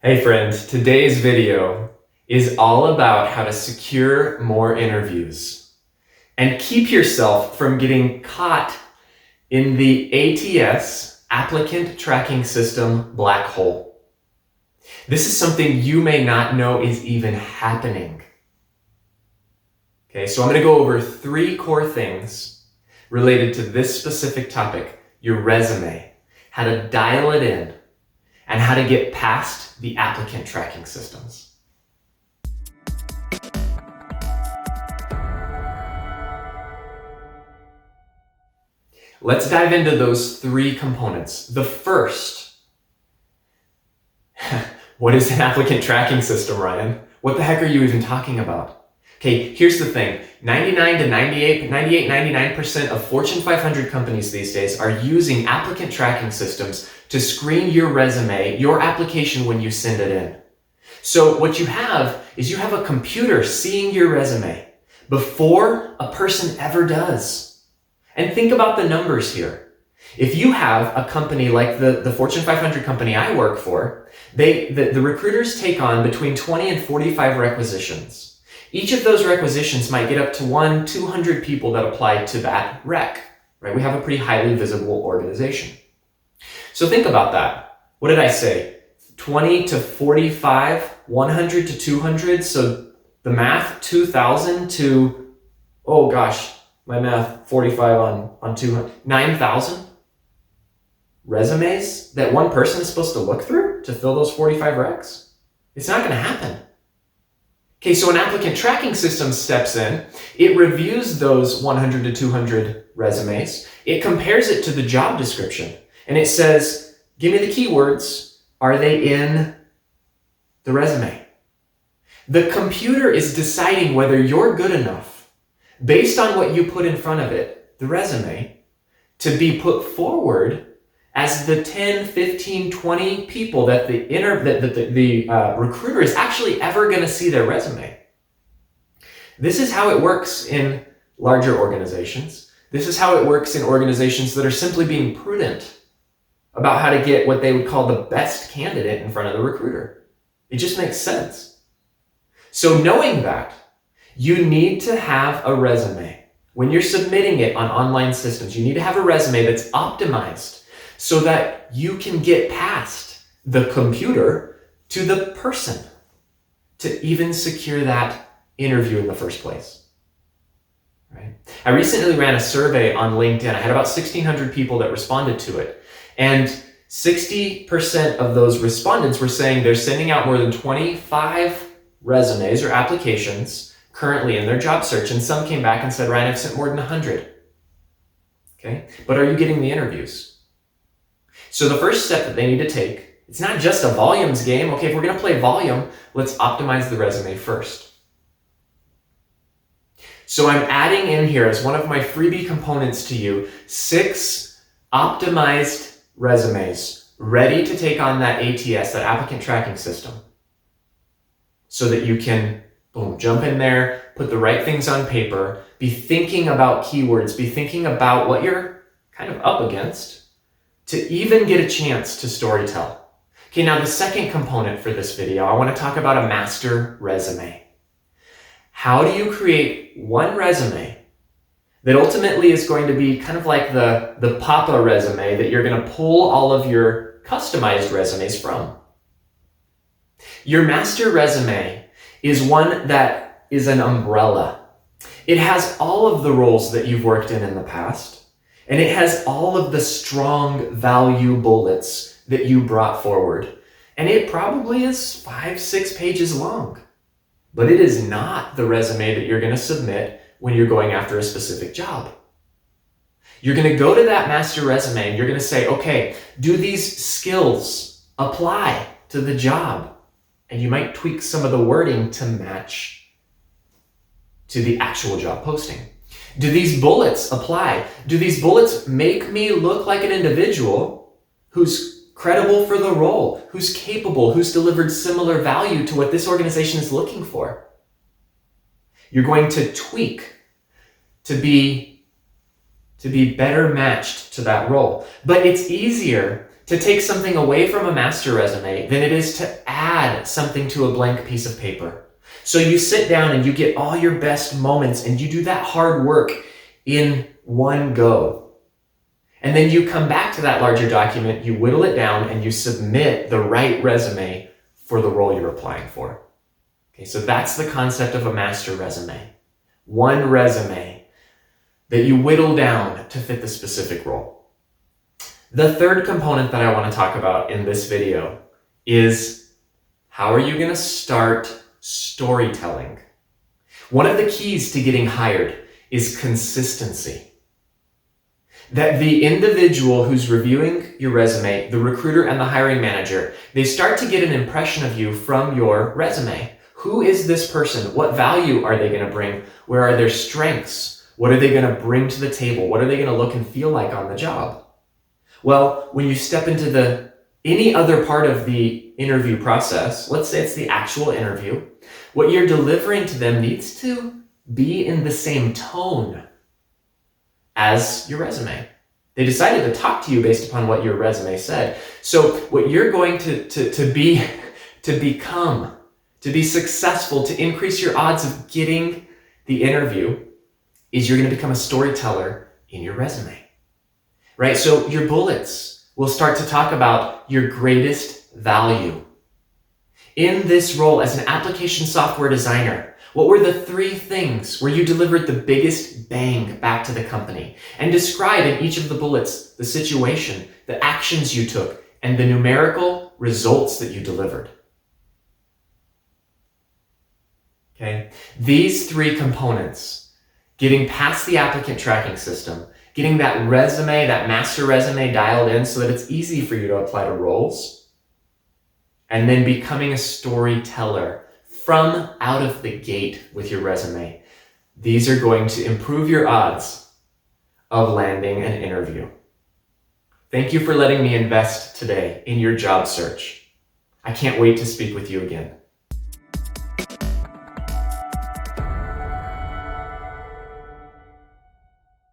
Hey friend, today's video is all about how to secure more interviews and keep yourself from getting caught in the ATS, Applicant Tracking System, black hole. This is something you may not know is even happening. Okay, so I'm going to go over 3 core things related to this specific topic, your resume, how to dial it in, and how to get past the applicant tracking systems. Let's dive into those 3 components. The first, what is an applicant tracking system, Ryan? What the heck are you even talking about? Okay, here's the thing. 99% of Fortune 500 companies these days are using applicant tracking systems to screen your resume, your application when you send it in. So what you have is you have a computer seeing your resume before a person ever does. And think about the numbers here. If you have a company like the Fortune 500 company I work for, the recruiters take on between 20 and 45 requisitions. Each of those requisitions might get up to 200 people that apply to that rec, right? We have a pretty highly visible organization. So think about that. What did I say? 20 to 45, 100 to 200. So the math, 2,000 to, oh gosh, my math, 45 on 200, 9,000 resumes that one person is supposed to look through to fill those 45 recs? It's not going to happen. Okay, so an applicant tracking system steps in, it reviews those 100 to 200 resumes, it compares it to the job description, and it says, give me the keywords, are they in the resume? The computer is deciding whether you're good enough, based on what you put in front of it, the resume, to be put forward as the 10, 15, 20 people that the recruiter is actually ever going to see their resume. This is how it works in larger organizations. This is how it works in organizations that are simply being prudent about how to get what they would call the best candidate in front of the recruiter. It just makes sense. So knowing that, you need to have a resume. When you're submitting it on online systems, you need to have a resume that's optimized so that you can get past the computer to the person to even secure that interview in the first place. Right? I recently ran a survey on LinkedIn. I had about 1,600 people that responded to it. And 60% of those respondents were saying they're sending out more than 25 resumes or applications currently in their job search. And some came back and said, Ryan, I've sent more than 100. Okay, but are you getting the interviews? So the first step that they need to take, it's not just a volumes game. Okay, if we're going to play volume, let's optimize the resume first. So I'm adding in here as one of my freebie components to you, 6 optimized resumes ready to take on that ATS, that applicant tracking system, so that you can, boom, jump in there, put the right things on paper, be thinking about keywords, be thinking about what you're kind of up against, to even get a chance to storytell. Okay, now the second component for this video, I want to talk about a master resume. How do you create one resume that ultimately is going to be kind of like the Papa resume that you're going to pull all of your customized resumes from? Your master resume is one that is an umbrella. It has all of the roles that you've worked in the past. And it has all of the strong value bullets that you brought forward. And it probably is 5-6 pages long. But it is not the resume that you're going to submit when you're going after a specific job. You're going to go to that master resume and you're going to say, okay, do these skills apply to the job? And you might tweak some of the wording to match to the actual job posting. Do these bullets apply? Do these bullets make me look like an individual who's credible for the role, who's capable, who's delivered similar value to what this organization is looking for? You're going to tweak to be better matched to that role. But it's easier to take something away from a master resume than it is to add something to a blank piece of paper. So you sit down and you get all your best moments and you do that hard work in one go. And then you come back to that larger document, you whittle it down, and you submit the right resume for the role you're applying for. Okay, so that's the concept of a master resume. One resume that you whittle down to fit the specific role. The third component that I want to talk about in this video is how are you going to start storytelling? One of the keys to getting hired is consistency. That the individual who's reviewing your resume, the recruiter and the hiring manager, they start to get an impression of you from your resume. Who is this person? What value are they going to bring? Where are their strengths? What are they going to bring to the table? What are they going to look and feel like on the job? Well, when you step into any other part of the interview process, let's say it's the actual interview, what you're delivering to them needs to be in the same tone as your resume. They decided to talk to you based upon what your resume said. So what you're going to become, to be successful, to increase your odds of getting the interview, is you're going to become a storyteller in your resume, right? So your bullets will start to talk about your greatest value. In this role as an application software designer, what were the 3 things where you delivered the biggest bang back to the company? And describe in each of the bullets the situation, the actions you took, and the numerical results that you delivered. Okay? These 3 components, getting past the applicant tracking system, getting that resume, that master resume dialed in so that it's easy for you to apply to roles, and then becoming a storyteller from out of the gate with your resume. These are going to improve your odds of landing an interview. Thank you for letting me invest today in your job search. I can't wait to speak with you again.